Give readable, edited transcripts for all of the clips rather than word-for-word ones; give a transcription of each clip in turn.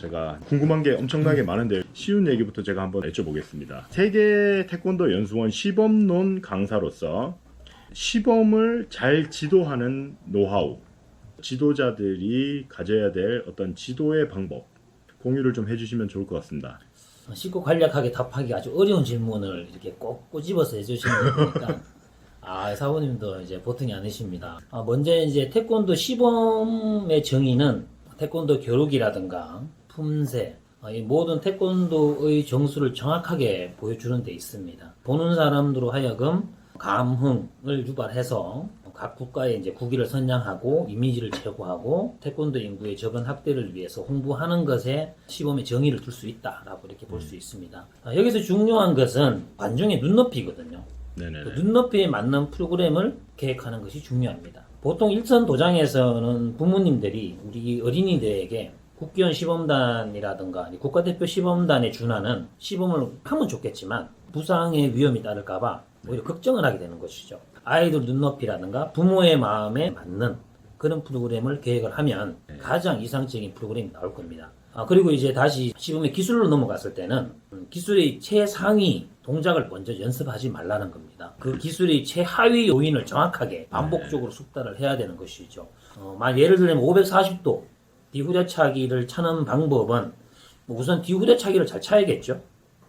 제가 궁금한 게 엄청나게 많은데 쉬운 얘기부터 제가 한번 여쭤보겠습니다. 세계 태권도 연수원 시범론 강사로서 시범을 잘 지도하는 노하우, 지도자들이 가져야 될 어떤 지도의 방법 공유를 좀 해주시면 좋을 것 같습니다. 쉽고 간략하게 답하기 아주 어려운 질문을 이렇게 꼭 꼬집어서 해주시는 거니까 사부님도 이제 보통이 아니십니다. 먼저 이제 태권도 시범의 정의는 태권도 교육이라든가 품새, 이 모든 태권도의 정수를 정확하게 보여주는 데 있습니다. 보는 사람들로 하여금 감흥을 유발해서 각 국가의 이제 국위를 선양하고 이미지를 제고하고 태권도 인구의 저변 확대를 위해서 홍보하는 것에 시범의 정의를 둘 수 있다라고 이렇게 볼 수 있습니다. 여기서 중요한 것은 관중의 눈높이거든요. 그 눈높이에 맞는 프로그램을 계획하는 것이 중요합니다. 보통 일선 도장에서는 부모님들이 우리 어린이들에게 국기원 시범단이라든가 국가대표 시범단에 준하는 시범을 하면 좋겠지만 부상의 위험이 따를까봐 오히려 걱정을 하게 되는 것이죠. 아이들 눈높이라든가 부모의 마음에 맞는 그런 프로그램을 계획을 하면 가장 이상적인 프로그램이 나올 겁니다. 그리고 이제 다시 시범의 기술로 넘어갔을 때는 기술의 최상위 동작을 먼저 연습하지 말라는 겁니다. 그 기술의 최하위 요인을 정확하게 반복적으로 숙달을 해야 되는 것이죠. 예를 들면 540도 뒤후려차기를 차는 방법은 우선 뒤후려차기를 잘 차야겠죠.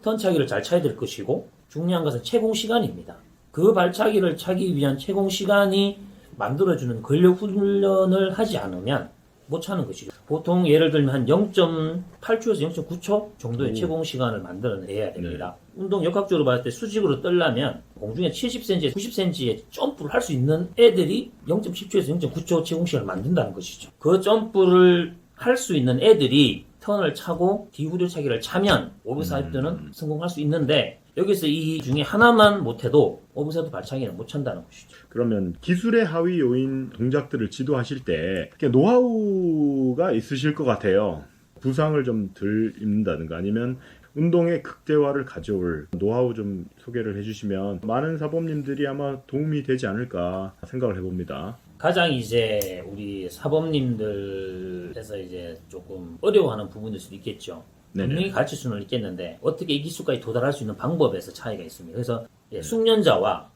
턴차기를 잘 차야 될 것이고 중요한 것은 채공 시간입니다. 그 발차기를 차기 위한 채공 시간이 만들어주는 근력 훈련을 하지 않으면 못 차는 것이죠. 보통 예를 들면 한 0.8초에서 0.9초 정도의 채공 시간을 만들어내야 됩니다. 운동 역학적으로 봤을 때 수직으로 떨려면 공중에 70cm에서 90cm의 점프를 할 수 있는 애들이 0.10초에서 0.9초 채공 시간을 만든다는 것이죠. 그 점프를 할 수 있는 애들이 턴을 차고 뒤후려차기를 차면 540도는 성공할 수 있는데 여기서 이 중에 하나만 못해도 오브사이드 발차기는 못 찬다는 것이죠. 그러면 기술의 하위 요인 동작들을 지도하실 때 노하우가 있으실 것 같아요. 부상을 좀 덜 입는다든가 아니면 운동의 극대화를 가져올 노하우 좀 소개를 해주시면 많은 사범님들이 아마 도움이 되지 않을까 생각을 해봅니다. 가장 이제 우리 사범님들에서 이제 조금 어려워하는 부분일 수도 있겠죠. 분명히 가르칠 수는 있겠는데 어떻게 이 기술까지 도달할 수 있는 방법에서 차이가 있습니다. 그래서 숙련자와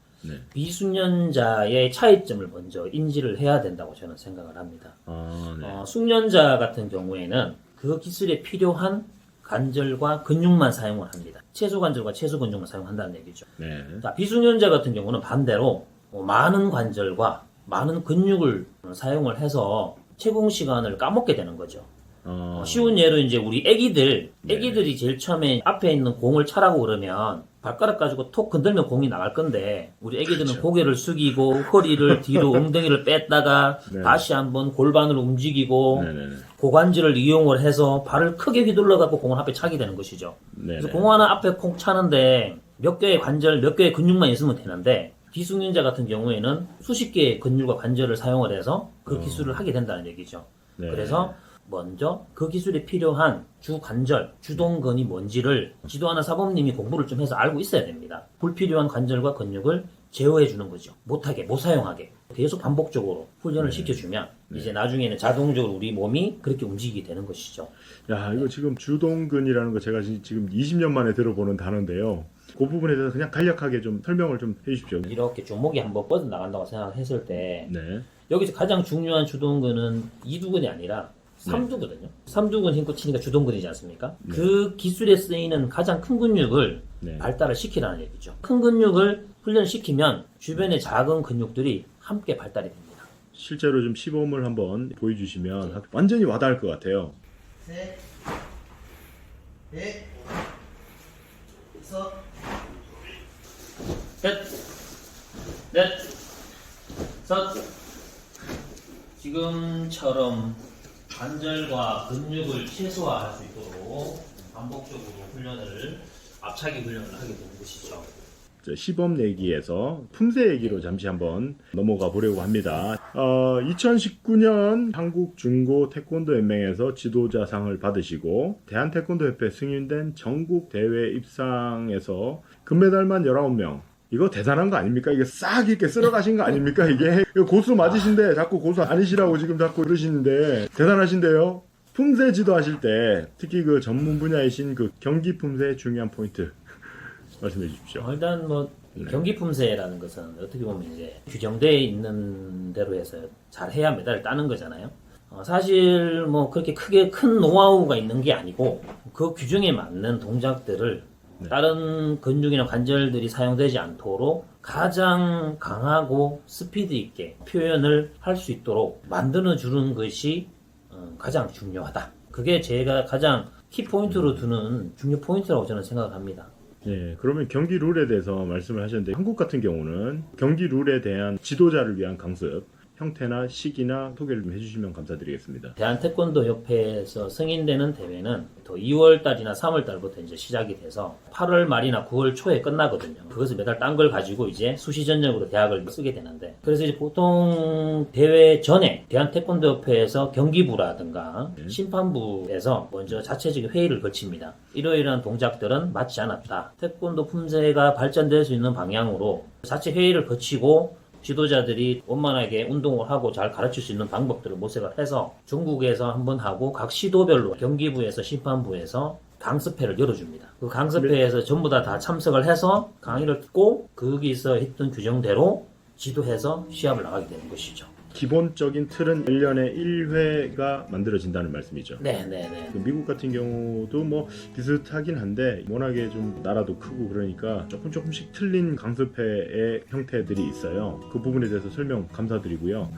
비숙련자의 차이점을 먼저 인지를 해야 된다고 저는 생각을 합니다. 숙련자 같은 경우에는 그 기술에 필요한 관절과 근육만 사용을 합니다. 최소 관절과 최소 근육만 사용한다는 얘기죠. 자, 비숙련자 같은 경우는 반대로 많은 관절과 많은 근육을 사용을 해서 채공 시간을 까먹게 되는 거죠. 쉬운 예로 이제 우리 애기들이 제일 처음에 앞에 있는 공을 차라고 그러면 발가락 가지고 톡 건들면 공이 나갈 건데 우리 애기들은 고개를 숙이고 허리를 뒤로 엉덩이를 뺐다가 다시 한번 골반을 움직이고 고관절을 이용을 해서 발을 크게 휘둘러 갖고 공을 앞에 차게 되는 것이죠. 그래서 공 하나 앞에 콩 차는데 몇 개의 관절, 몇 개의 근육만 있으면 되는데 비숙련자 같은 경우에는 수십 개의 근육과 관절을 사용을 해서 그 기술을 하게 된다는 얘기죠. 그래서 먼저 그 기술에 필요한 주관절, 주동근이 뭔지를 지도하는 사범님이 공부를 좀 해서 알고 있어야 됩니다. 불필요한 관절과 근육을 제어해 주는 거죠. 못 사용하게. 계속 반복적으로 훈련을 시켜주면 이제 나중에는 자동적으로 우리 몸이 그렇게 움직이게 되는 것이죠. 야, 이거 지금 주동근이라는 거 제가 지금 20년 만에 들어보는 단어인데요. 그 부분에 대해서 그냥 간략하게 좀 설명을 좀 해주십시오. 이렇게 종목이 한번 뻗어나간다고 생각했을 때 여기서 가장 중요한 주동근은 이두근이 아니라 삼두거든요. 삼두근 힘껏 치니까 주동근이지 않습니까? 그 기술에 쓰이는 가장 큰 근육을 발달을 시키라는 얘기죠. 큰 근육을 훈련시키면 주변의 작은 근육들이 함께 발달이 됩니다. 실제로 좀 시범을 한번 보여주시면 완전히 와닿을 것 같아요. 셋, 넷, 다섯, 넷, 섯. 지금처럼 관절과 근육을 최소화할 수 있도록 반복적으로 앞차기 훈련을 하게 되는 것이죠. 시범 내기에서 품새 얘기로 잠시 한번 넘어가 보려고 합니다. 2019년 한국중고 태권도 연맹에서 지도자상을 받으시고 대한태권도협회 승인된 전국 대회 입상에서 금메달만 19명. 이거 대단한 거 아닙니까? 이게 싹 이렇게 쓸어가신 거 아닙니까? 이게 고수 맞으신데 자꾸 고수 아니시라고 지금 자꾸 그러시는데 대단하신데요? 품새 지도하실 때 특히 그 전문 분야이신 그 경기 품새의 중요한 포인트 말씀해 주십시오. 일단 뭐 경기 품새라는 것은 어떻게 보면 이제 규정되어 있는 대로 해서 잘 해야 메달을 따는 거잖아요. 사실 뭐 그렇게 크게 큰 노하우가 있는 게 아니고 그 규정에 맞는 동작들을 다른 근육이나 관절들이 사용되지 않도록 가장 강하고 스피드 있게 표현을 할 수 있도록 만들어 주는 것이 가장 중요하다. 그게 제가 가장 키포인트로 두는 중요 포인트라고 저는 생각을 합니다. 예, 그러면 경기 룰에 대해서 말씀을 하셨는데 한국 같은 경우는 경기 룰에 대한 지도자를 위한 강습 형태나 시기나 소개를 좀 해주시면 감사드리겠습니다. 대한태권도협회에서 승인되는 대회는 또 2월달이나 3월달부터 이제 시작이 돼서 8월 말이나 9월 초에 끝나거든요. 그것을 메달 딴 걸 가지고 이제 수시 전역으로 대학을 쓰게 되는데, 그래서 이제 보통 대회 전에 대한태권도협회에서 경기부라든가 심판부에서 먼저 자체적인 회의를 거칩니다. 이러이러한 동작들은 맞지 않았다. 태권도 품새가 발전될 수 있는 방향으로 자체 회의를 거치고 지도자들이 원만하게 운동을 하고 잘 가르칠 수 있는 방법들을 모색을 해서 전국에서 한번 하고 각 시도별로 경기부에서 심판부에서 강습회를 열어줍니다. 그 강습회에서 전부 다 참석을 해서 강의를 듣고 거기서 했던 규정대로 지도해서 시합을 나가게 되는 것이죠. 기본적인 틀은 1년에 1회가 만들어진다는 말씀이죠. 네네네. 미국 같은 경우도 뭐 비슷하긴 한데 워낙에 좀 나라도 크고 그러니까 조금씩 틀린 강습회의 형태들이 있어요. 그 부분에 대해서 설명 감사드리고요.